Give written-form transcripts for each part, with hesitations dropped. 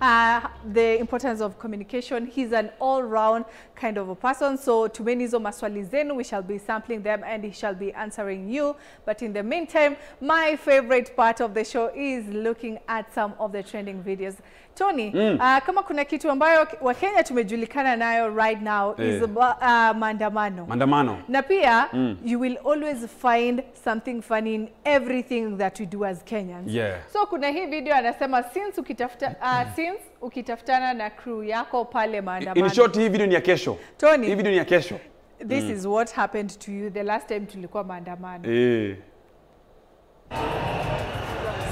the importance of communication. He's an all-round kind of a person. So tumenizo maswali zenu, we shall be sampling them and he shall be answering you. But in the meantime, my favorite part of the show is looking at some of the trending videos. Tony, kama kuna kitu ambayo Wakenya tumejulikana nayo right now is maandamano. Maandamano. Na pia, you will always find something funny in everything that we do as Kenyans. Yeah. So kuna hii video anasema since ukitaftana na crew yako pale maandamano. In short, hii video ni ya kesho. Tony, hii video ni ya kesho. This is what happened to you the last time tulikuwa maandamano.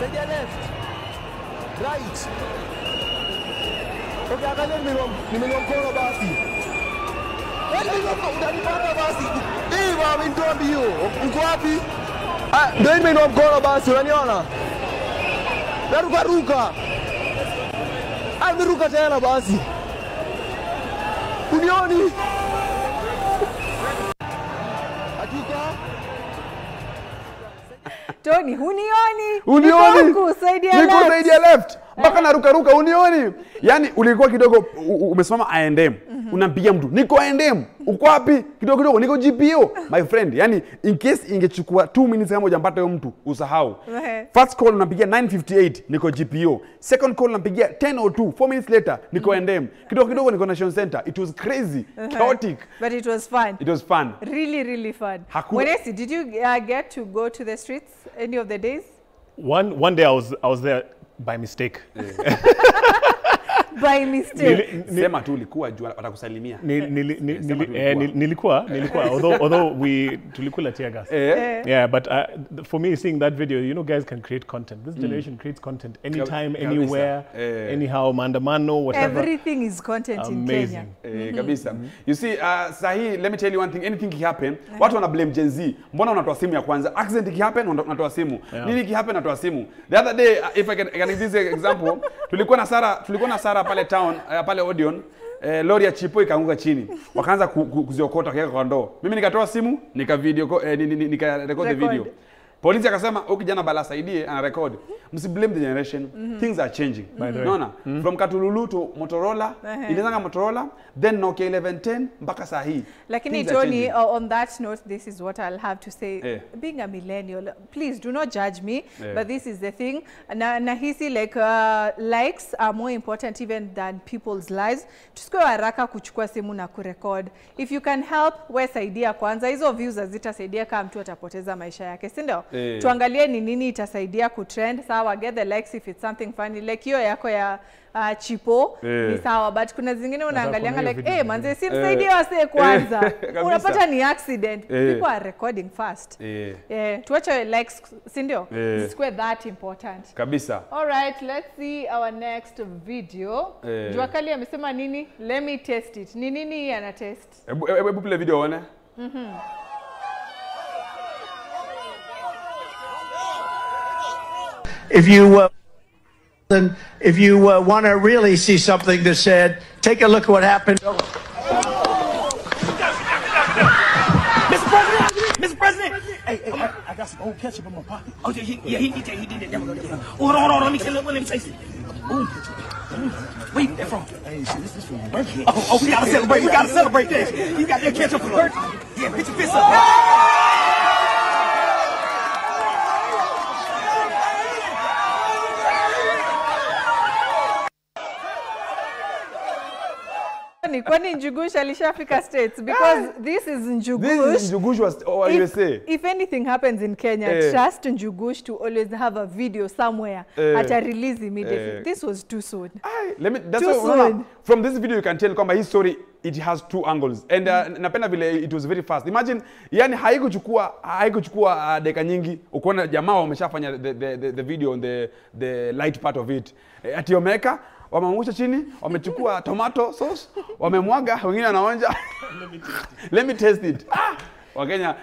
Saidia left. Right. Okay, angalia nimenywa mkono basi. Unanipata basi. Baba, ndio mbio. Uko wapi? Ndio nimenywa mkono basi, unaniona? Ruka. Ruka tena basi. Unioni? Tony, unioni? Unioni? Saidia left. Mpaka naruka unioni. Yani ulikuwa kidogo umesimama A&M. Unampigia mtu, niko A&M. Uko wapi? Kidogo niko GPO. My friend, yani in case ingechukua 2 minutes kama hujampata huyo mtu, usahau. First call unampigia 9:58, niko GPO. Second call unampigia 10:02, 4 minutes later, niko A&M. Kidogo niko Nation Center. It was crazy, chaotic. But it was fun. It was fun. Really fun. Wenesi, did you get to go to the streets any of the days? One day I was there by mistake. By mistake. Sema tu ulikuwa juu watakusalimia. Nilikuwa although we tulikula tear gas. Yeah, but for me seeing that video, you know, guys can create content. This generation creates content anytime, anywhere, anyhow, maandamano, whatever. Everything is content in Kenya. Kabisa. You see, sahi, let me tell you one thing. Anything can happen. Watu wana blame Gen Z. Mbona unatoa simu ya kwanza? Accident can happen, unatoa simu. Nini can happen, unatoa simu. The other day, if I can give this example, tulikuwa na Sara pale town, pale Odeon, lori ya chipo ikaanguka chini. Wakaanza kuziokota kaweka kwa ndoo. Mimi nikatoa simu, nika record the video. Polisi akasema, kijana bala saidie ana record. Msiblame the generation. Things are changing. Unaona? From Katululu to Motorola, ilizanga Motorola, then Nokia 1110 mpaka saa hii. Lakini Tony, on that note, this is what I'll have to say. Being a millennial, please do not judge me, but this is the thing. Nahisi like likes are more important even than people's lives. Tusikue haraka kuchukua simu na kurecord. If you can help, we saidia kwanza. Hizo views hazitasaidia kama mtu atapoteza maisha yake, si ndio? Tuangalie ni nini itasaidia kutrend. Sawa, get the likes if it's something funny. Like hiyo yako ya chipo ni sawa, but kuna zingine unaangalianga like manze simsaidie wase kwanza. Unapata ni accident. People are recording fast. Tuache likes, si ndio? Zisikuwe that important. Kabisa. All right, let's see our next video. Jua Kali amesema nini? Let me test it. Ni nini ana test? Hebu play video one. If you want to really see something that's said, take a look at what happened. Mr. President! Hey, I got some old ketchup in my pocket. Oh, yeah, he did that. Never go there. Hold on, let me say something. Where you get that from? Hey, shit, this is for your birthday. Oh, we gotta celebrate this. You got that ketchup for your birthday. Yeah, put your fist up. Kwani Njugush alishafika states? Because this is Njugush. This is Njugush was USA. If anything happens in Kenya, trust Njugush to always have a video somewhere at a release immediately. This was too soon. From this video you can tell kwamba his story, it has 2 angles. And napenda vile it was very fast. Imagine, yani haikuchukua dakika nyingi ukiona jamaa wameshafanya the video on the light part of it. Ati omeka wamangusha chini, wamechukua tomato sauce, wamemwaga, wengine wanaonja. Let me taste it. Wakenya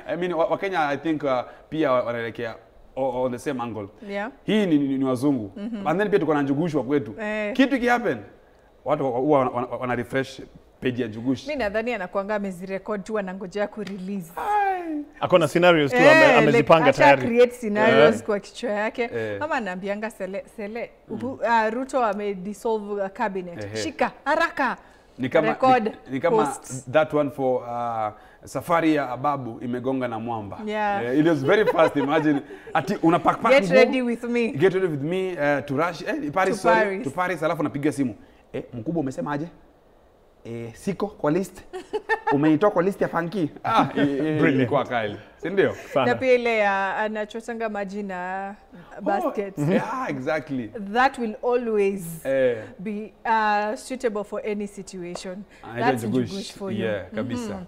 I think pia wanaelekea on the same angle. Yeah. Hii ni wazungu. And then pia tuko na Njugushwa kwetu. Kitu ki happen, watu wana refresh page ya Njugush. Mimi nadhani anakuanga amezirecord tu anangojea ku release. Akona scenarios tu amezipanga tayari. Create scenarios kwa kichwa yake. Mama anaambianga Sele Ruto dissolve cabinet. Shika haraka. Ni kama that one for safari ya Ababu imegonga na mwamba. It was very fast. Imagine ati unapack get ready with me. Get ready with me to rush to Paris alafu napiga simu. Mkubwa umesema aje? Siko kwa list. Umenitoa kwa list ya funky. Brilliant kwa kali. Si ndio? Na pia ile anachotanga maji na baskets. Yeah, exactly. That will always be suitable for any situation. That's good for you. Yeah, kabisa.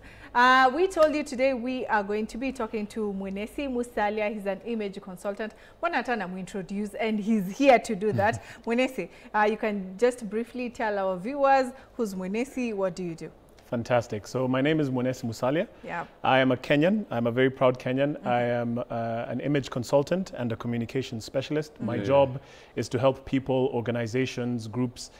We told you today we are going to be talking to Mwenesi Musalia. He's an image consultant. Wanatana mu introduce, and he's here to do that. Mwenesi, you can just briefly tell our viewers who's Mwenesi, what do you do? Fantastic. So my name is Mwenesi Musalia. Yeah. I am a Kenyan. I'm a very proud Kenyan. I am an image consultant and a communications specialist. My job is to help people, organizations, groups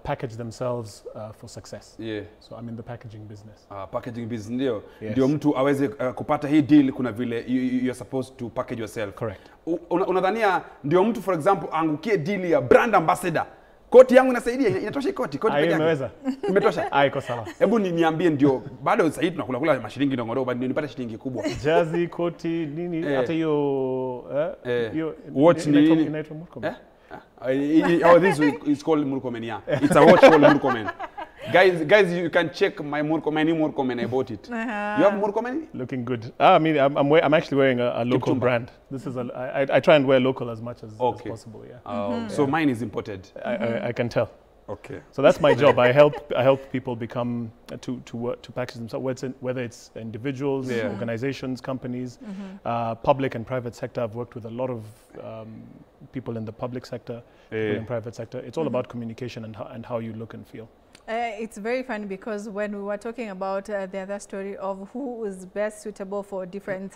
package themselves for success. So I'm in the packaging business. Packaging business ndio. Ndio mtu aweze kupata hii deal kuna vile you're supposed to package yourself. Correct. Unadhania ndio mtu for example angukie deal ya brand ambassador. Koti yangu inasaidia, inatosha koti peke yake. Imeweza. Imetosha. Iko sawa. Hebu niambie ndio bado sasa hivi tunakula mashilingi ndogo bado nipata shilingi kubwa. Jersey, koti, nini hata hiyo watch ni inaitwa Murkomen. This is called Murkomen, yeah. It's a watch called Murkomen. Guys, you can check my Murkomen. I bought it. You have Murkomen? Looking good. I mean, I'm actually wearing a local brand. This is I try and wear local as much as possible. Yeah. So mine is imported. I can tell. Okay. So that's my job. I help people become to package themselves. Whether it's individuals, organizations, companies, public and private sector. I've worked with a lot of people in the public sector, people in private sector. It's all about communication and how you look and feel. It's very funny because when we were talking about the other story of who is best suitable for different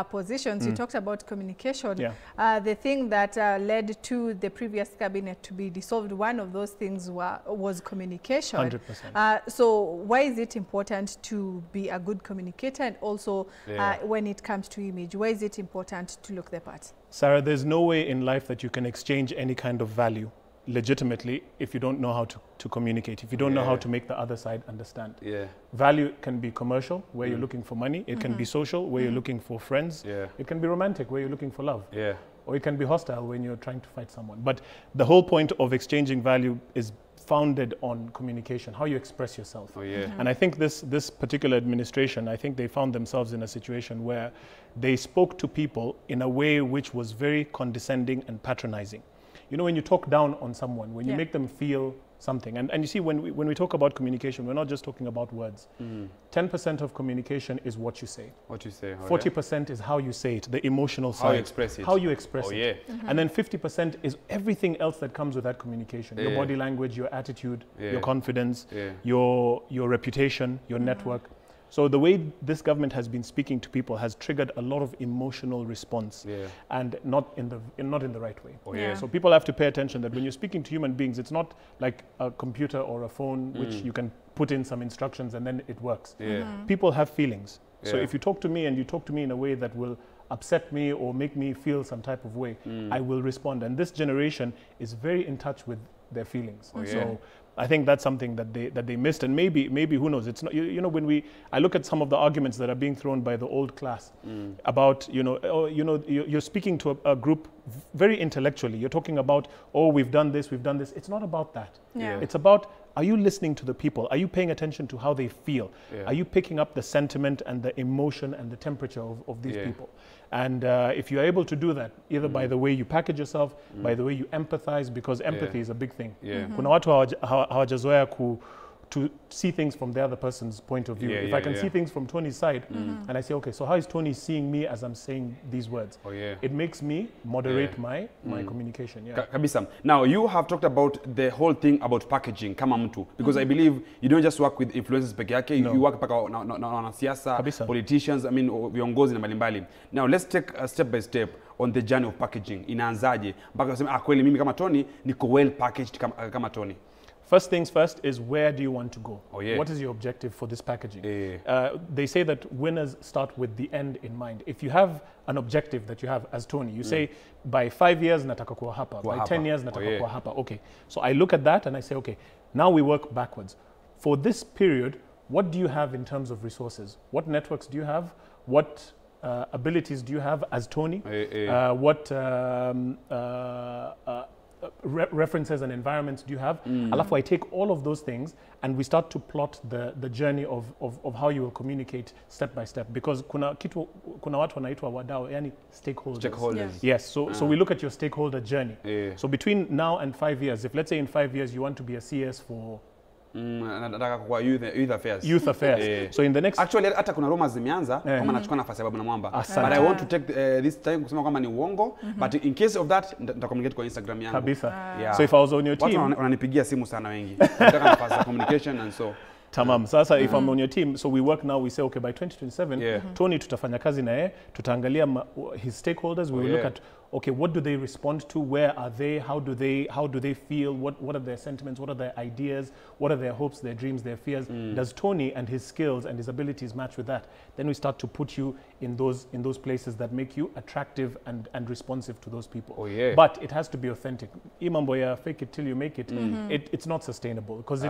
positions, you talked about communication. The thing that led to the previous cabinet to be dissolved, one of those things was communication. 100%. So why is it important to be a good communicator, and also when it comes to image, why is it important to look the part? Sarah, there's no way in life that you can exchange any kind of value legitimately if you don't know how to communicate, if you don't know how to make the other side understand. Value can be commercial, where you're looking for money. It can be social, where you're looking for friends. It can be romantic, where you're looking for love. Or it can be hostile when you're trying to fight someone. But the whole point of exchanging value is founded on communication, how you express yourself. And I think this particular administration, I think they found themselves in a situation where they spoke to people in a way which was very condescending and patronizing. You know, when you talk down on someone, when you make them feel something, and you see, when we talk about communication, we're not just talking about words. 10% of communication is what you say. 40% is how you say it, the emotional side. How you express it. And then 50% is everything else that comes with that communication. Your body language, your attitude, your confidence, your reputation, your network. So the way this government has been speaking to people has triggered a lot of emotional response, and not in the right way. So people have to pay attention that when you're speaking to human beings, it's not like a computer or a phone which you can put in some instructions and then it works. People have feelings. So if you talk to me and you talk to me in a way that will upset me or make me feel some type of way, I will respond. And this generation is very in touch with their feelings. So I think that's something that they missed, and maybe who knows? It's not, you know, when I look at some of the arguments that are being thrown by the old class about, you're speaking to a group very intellectually. You're talking about, oh, we've done this. It's not about that. It's about, are you listening to the people? Are you paying attention to how they feel? Are you picking up the sentiment and the emotion and the temperature of these people? And if you're able to do that, either by the way you package yourself, by the way you empathize, because empathy is a big thing. Kuna watu hawajazoea to see things from the other person's point of view. If I can see things from Tony's side, and I say, okay, so how is Tony seeing me as I'm saying these words? It makes me moderate my communication. Kabisa. Now, you have talked about the whole thing about packaging kama mtu, because I believe you don't just work with influencers peke yake, you work paka na wanasiasa, politicians, I mean, viongozi na mbalimbali. Now, let's take a step by step on the journey of packaging. Inaanzaje mpaka useme kweli mimi kama Tony niko well packaged kama Tony. First things first is where do you want to go? Oh, yeah. What is your objective for this packaging? Yeah. They say that winners start with the end in mind. If you have an objective that you have as Tony, you say by 5 years nataka kuwa hapa, by 10 years nataka kuwa hapa. Okay, so I look at that and I say, okay, now we work backwards. For this period, what do you have in terms of resources? What networks do you have? What abilities do you have as Tony? What references and environments do you have? Alafu, I take all of those things and we start to plot the journey of how you will communicate step by step, because kuna watu wanaitwa wadau, yani stakeholders. Yes, so we look at your stakeholder journey. So between now and 5 years, if let's say in 5 years you want to be a CS for nataka kwa youth affairs. Youth affairs. So in the next, actually hata kuna rumors zimeanza kama nachukua nafasi sababu na mwamba, but I want to take this time kusema kama ni uongo, but in case of that nitacommunicate kwa Instagram yangu kabisa. So if I was on your team, watu wananipigia simu sana wengi nataka nafasi ya communication and so tamam. Sasa if I'm on your team, so we work now, we say okay, by 2027 Tony tutafanya kazi na yeye, tutaangalia his stakeholders, we will look at okay, what do they respond to, where are they, how do they feel, what are their sentiments, what are their ideas, what are their hopes, their dreams, their fears. Does Tony and his skills and his abilities match with that? Then we start to put you in those places that make you attractive and responsive to those people. But it has to be authentic. Imambo ya fake it till you make it, it's not sustainable, because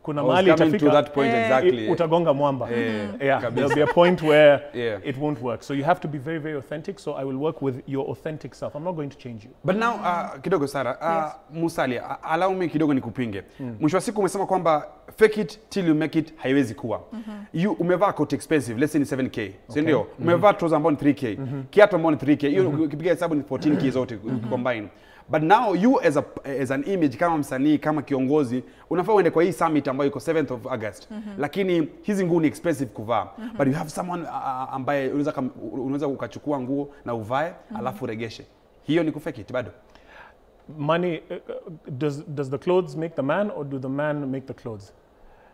kuna mahali itafika to that point exactly utagonga mwamba. There'll be a point where it won't work. So you have to be very, very authentic. So I will work with your authentic self. I'm not going to change you. But now kidogo Sara, Musalia, allow me kidogo nikupinge. Mwisho wa siku umesema kwamba fake it till you make it haiwezi kuwa. You umevaa coat expensive, let's say ni 7k. Si ndio? Umevaa trouser ambao ni 3k. Kiatu ambao ni 3k. Hiyo ukipiga hesabu ni 14k zote combine. But now you as an image, kama msanii, kama kiongozi, unafaa uende kwa hii summit ambayo iko 7th of August. Lakini hizi nguo ni expensive kuvaa. But you have someone ambaye unaweza ukachukua nguo na uvae alafu regeshe. Hiyo ni kufake it bado. Money, does the clothes make the man, or do the man make the clothes?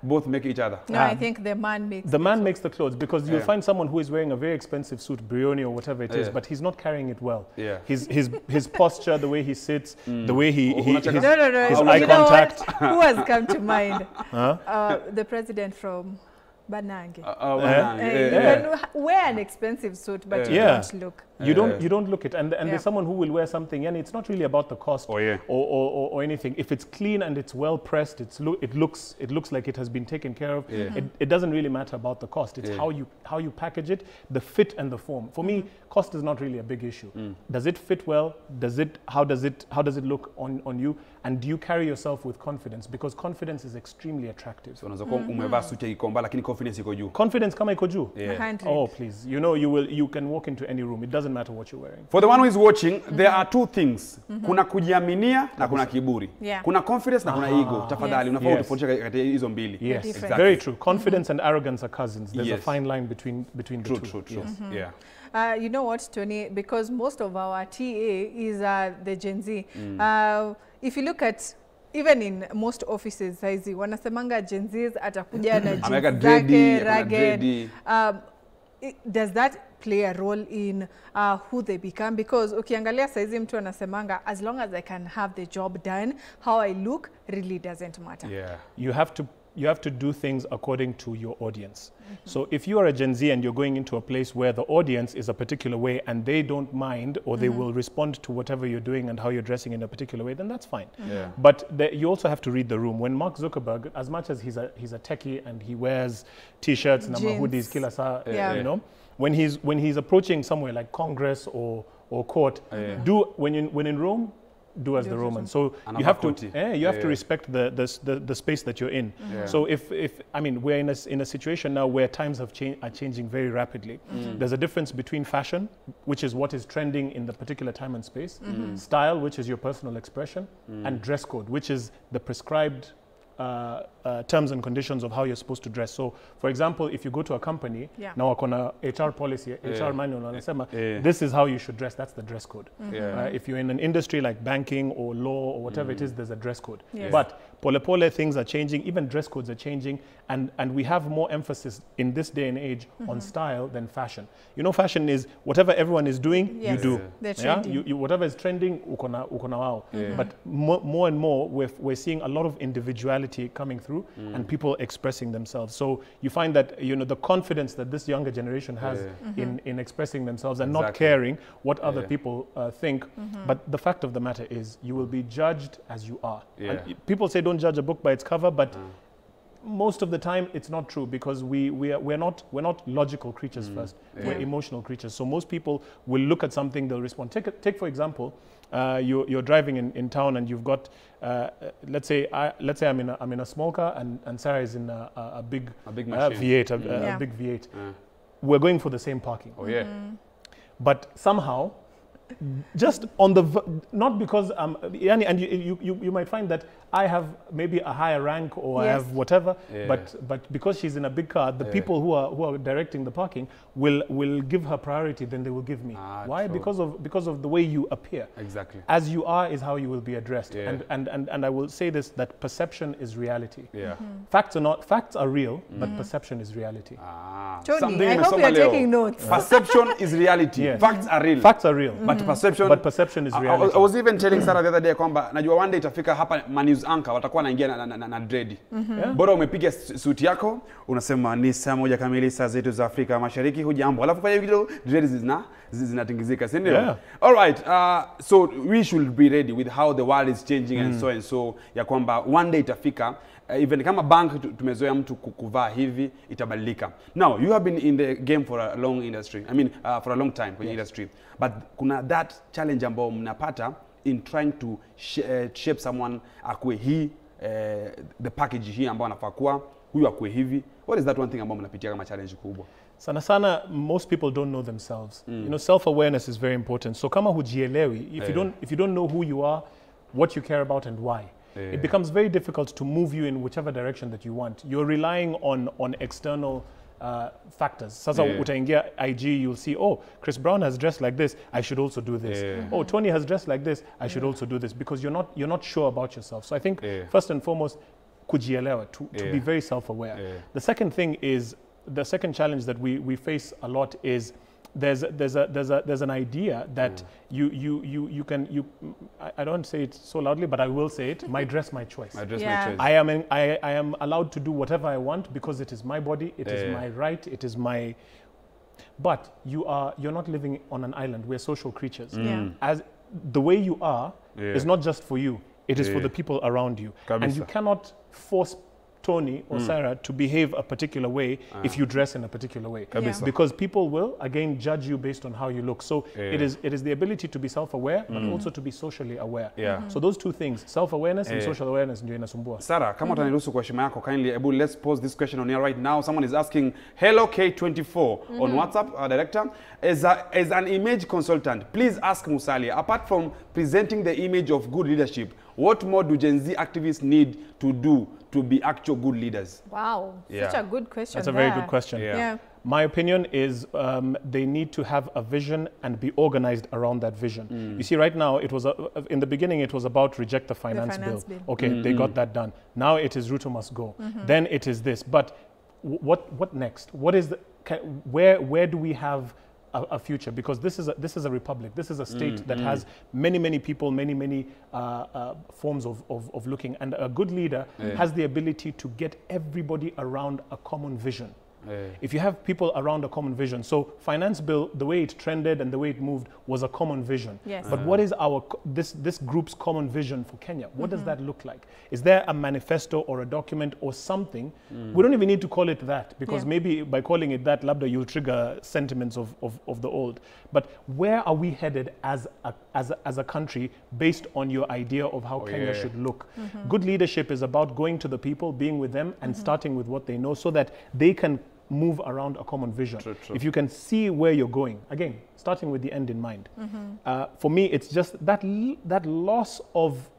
Both make each other. No, I think the man makes makes the clothes, because you'll find someone who is wearing a very expensive suit, Brioni or whatever it is, but he's not carrying it well. His posture, the way he sits, the way his eye contact. Who has come to mind? The president from Banange. You can wear an expensive suit, but you don't look. You don't look it, and there's someone who will wear something, and it's not really about the cost or anything. If it's clean and it's well pressed, it looks like it has been taken care of. It doesn't really matter about the cost. It's how you package it, the fit and the form. For me, cost is not really a big issue. Does it fit well? How does it look on you? And do you carry yourself with confidence? Because confidence is extremely attractive. So unaweza kuwa umevaa suit ikomba lakini confidence iko juu. Confidence kama iko juu. Oh please, you can walk into any room. It doesn't matter what you're wearing. For the one who is watching, there are two things. Kuna kujiaminia na kuna kiburi. Kuna confidence na kuna ego. Tafadhali unafaa utofautishe kati ya hizo mbili. Yes, exactly. Very true. Confidence and arrogance are cousins. There's a fine line between the two. True. You know what, Tony? Because most of our TA is the Gen Z. If you look at even in most offices, saizi wanasemanga Gen Zs atakuja na jeans zake ragged. Does that play a role in who they become? Because ukiangalia saizi mtu anasemanga, as long as I can have the job done, how I look really doesn't matter. You have to do things according to your audience. So if you are a Gen Z and you're going into a place where the audience is a particular way and they don't mind, or they will respond to whatever you're doing and how you're dressing in a particular way, then that's fine. But you also have to read the room. When Mark Zuckerberg, as much as he's a techie and he wears t-shirts and hoodies, kila saa, you know, when he's approaching somewhere like Congress or court, when in Rome, do as the Romans. So you have to respect the space that you're in. So if I mean, we're in a situation now where times are changing very rapidly. There's a difference between fashion, which is what is trending in the particular time and space, style, which is your personal expression, and dress code, which is the prescribed terms and conditions of how you're supposed to dress. So, for example, if you go to a company, now wakona HR policy, HR manual, wanasema, this is how you should dress. That's the dress code. If you're in an industry like banking or law or whatever it is, there's a dress code. But pole things are changing, even dress codes are changing, and we have more emphasis in this day and age on style than fashion. You know, fashion is whatever everyone is doing, you do. Whatever is trending, ukona wao. But more and more, we're seeing a lot of individuality coming through and people expressing themselves. So you find that, you know, the confidence that this younger generation has in expressing themselves and not caring what other people think. But the fact of the matter is, you will be judged as you are. And people say don't judge a book by its cover, but most of the time it's not true, because we're not logical creatures first. We're emotional creatures. So most people will look at something, they'll respond. Take for example, you're driving in town and you've got let's say I'm in a small car and Sarah is in a big V8, a big V8. We're going for the same parking. But somehow, just on the not because and you might find that I have maybe a higher rank or I have whatever, but because she's in a big car, the people who are directing the parking will give her priority than they will give me. Why? True. Because of the way you appear. Exactly. As you are is how you will be addressed. And I will say this, that perception is reality. Facts are real, but perception is reality. Tony, I hope you're taking notes. Perception is reality. Facts are real. Facts are real. But perception is reality. I was even telling Sarah the other day kwamba najua one day itafika hapa news anchor watakuwa naingia na dread. Bora umepiga suit yako unasema ni saa moja kamili saa zetu za Afrika Mashariki, hujambo. Alafu kwa hiyo dread zinatingizika, si ndio? All right. So we should be ready with how the world is changing and so ya kwamba one day itafika even kama bank tumezoea mtu kuvaa hivi itabadilika. Now you have been in the game for a long industry. I mean for a long time kwenye industry. But kuna that challenge ambao mnapata in trying to shape someone akue hii the package hii ambao anafaa kuwa, huyu akue hivi. What is that one thing ambao mnapitia kama challenge kubwa? Sana most people don't know themselves. You know, self-awareness is very important. So kama hujielewi, if you don't know who you are, what you care about and why, it becomes very difficult to move you in whichever direction that you want. You're relying on external factors. Sasa utaingia IG, you'll see, oh, Chris Brown has dressed like this, I should also do this. Oh, Tony has dressed like this, I should also do this, because you're not sure about yourself. So I think first and foremost, kujielewa, to be very self-aware. The second thing is, the second challenge that we face a lot is there's an idea that you can I don't say it so loudly, but I will say it. My dress, my choice. My dress, my choice. I am allowed to do whatever I want because it is my body. It is my right. It is my. But you're not living on an island. We're social creatures. As the way you are is not just for you. It is for the people around you, and you cannot force Tony or Sarah to behave a particular way if you dress in a particular way, because people will again judge you based on how you look. So it is the ability to be self-aware but also to be socially aware. So those two things, self-awareness and social awareness, ndio inasumbua. Sarah, kama utaniruhusu kwa heshima yako, kindly let's pose this question on air right now. Someone is asking, hello K24 on WhatsApp, director, as an image consultant, please ask Musalia, apart from presenting the image of good leadership, what more do Gen Z activists need to do to be actual good leaders? Wow, such a good question. That's a very good question. My opinion is they need to have a vision and be organized around that vision. You see, right now, it was in the beginning, it was about reject the finance bill. Okay, they got that done. Now it is Ruto must go. Then it is this. But what next? What is the where do we have a future? Because this is a republic. This is a state that has many people, many forms of looking, and a good leader has the ability to get everybody around a common vision. If you have people around a common vision, so finance bill, the way it trended and the way it moved was a common vision. But what is our this group's common vision for Kenya? What does that look like? Is there a manifesto or a document or something? We don't even need to call it that, because maybe by calling it that, labda you'll trigger sentiments of the old. But where are we headed as a country based on your idea of how Kenya should look? Good leadership is about going to the people, being with them, and starting with what they know, so that they can move around a common vision. If you can see where you're going, again, starting with the end in mind. For me, it's just that loss of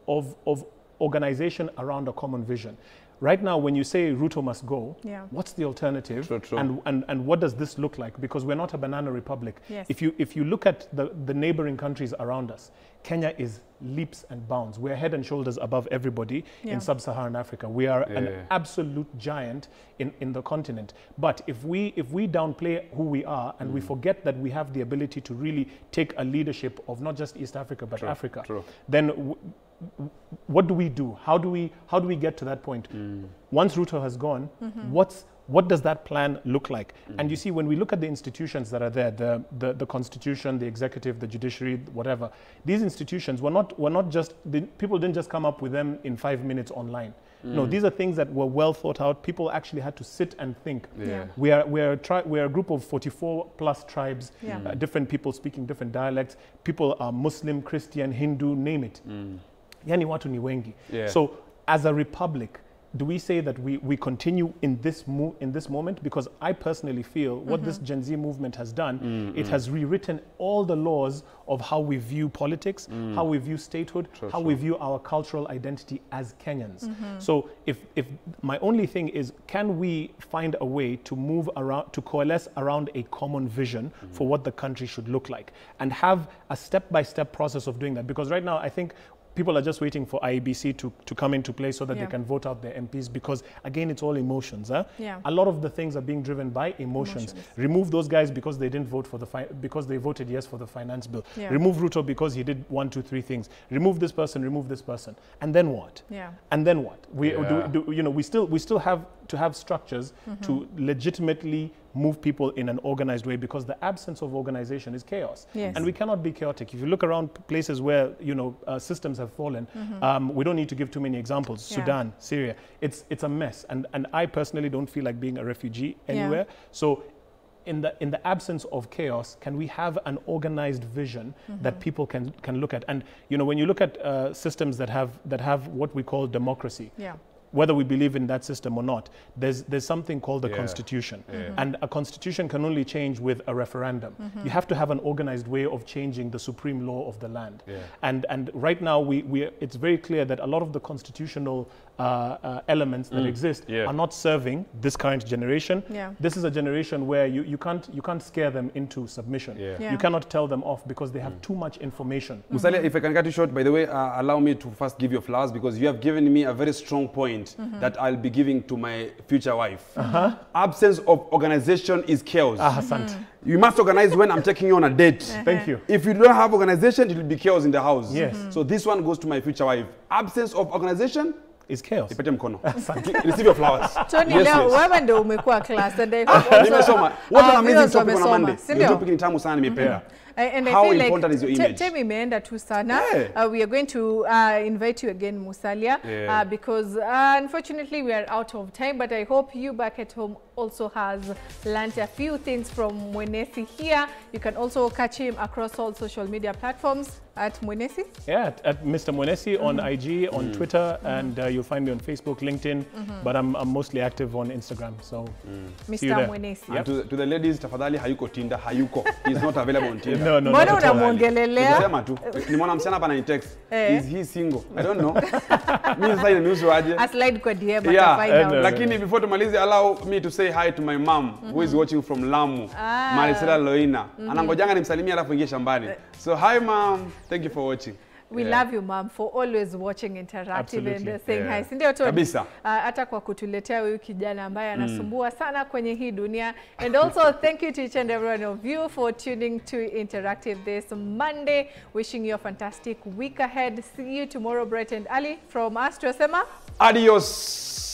organization around a common vision. Right now, when you say Ruto must go, what's the alternative? True. And what does this look like? Because we're not a banana republic. Yes. If you look at the neighboring countries around us, Kenya is leaps and bounds. We're head and shoulders above everybody in sub-Saharan Africa. We are an absolute giant in the continent. But if we downplay who we are and we forget that we have the ability to really take a leadership of not just East Africa but Africa, then what do we do? How do we get to that point? Once Ruto has gone, what does that plan look like? And you see, when we look at the institutions that are there, the constitution, the executive, the judiciary, whatever, these institutions were not just, people didn't just come up with them in 5 minutes online. No, these are things that were well thought out. People actually had to sit and think. We're a group of 44 plus tribes, different people speaking different dialects. People are Muslim, Christian, Hindu, name it. Yani watu ni wengi. So as a republic, do we say that we continue in this moment? Because I personally feel what this Gen Z movement has done, it has rewritten all the laws of how we view politics, how we view statehood, how we view our cultural identity as Kenyans. So if my only thing is, can we find a way to move around, to coalesce around a common vision for what the country should look like, and have a step-by-step process of doing that? Because right now, I think people are just waiting for IEBC to come into play so that they can vote out their MPs, because again, it's all emotions. A lot of the things are being driven by emotions. Remove those guys because they didn't vote for because they voted yes for the finance bill. Remove Ruto because he did 1, 2, 3 things. Remove this person, and then what? And then what? We still have to have structures to legitimately move people in an organized way, because the absence of organization is chaos. And we cannot be chaotic. If you look around places where systems have fallen, we don't need to give too many examples. Sudan, Syria, it's a mess. And I personally don't feel like being a refugee anywhere. So in the absence of chaos, can we have an organized vision that people can look at? And when you look at systems that have what we call democracy, whether we believe in that system or not, there's something called the constitution. And a constitution can only change with a referendum. You have to have an organized way of changing the supreme law of the land. And right now, it's very clear that a lot of the constitutional elements that exist are not serving this current generation. This is a generation where you can't scare them into submission. You cannot tell them off because they have too much information. Musalia, if I can cut you short, by the way, allow me to first give you flowers, because you have given me a very strong point that I'll be giving to my future wife. Absence of organization is chaos. You must organize when I'm taking you on a date. Thank you. If you don't have organization, it will be chaos in the house. So this one goes to my future wife. Absence of organization is chaos. Ipete mkono. Receive your flowers. Tony, now wewe ndio umekuwa class, and I hope also nimesoma. What an amazing topic on Monday. Your topic ni tamu sana, nimependa. And how I feel important is your image? Time imeenda tu sana. We are going to invite you again, Musalia, because unfortunately we are out of time, but I hope you back at home also has learned a few things from Mwenesi here. You can also catch him across all social media platforms at Mwenesi. Yeah, at Mr. Mwenesi on IG, on Twitter, and you'll find me on Facebook, LinkedIn, but I'm mostly active on Instagram. So Mr. Mwenesi. And to the ladies, tafadhali hayuko Tinder, hayuko. He's not available on Tinder. No. Mbona unamuongelelea? Sema tu. Nimeona msichana hapa na text. Is he single? I don't know. Mimi sasa nimehusu aje. A slide kwa DM find out. Lakini before tumalize, allow me to say hi to my mom who is watching from Lamu. Marisela Loina. Anangojanga nimsalimie alafu ingie shambani. So hi mom, thank you for watching. We love you, mom, for always watching Interactive and saying hi. Sindio Tony? Kabisa. Hata kwa kutuletea huyu kijana ambaye anasumbua sana kwenye hii dunia. And also thank you to each and every one of you for tuning to Interactive this Monday. Wishing you a fantastic week ahead. See you tomorrow bright and early. From us, Tuasema. Adios.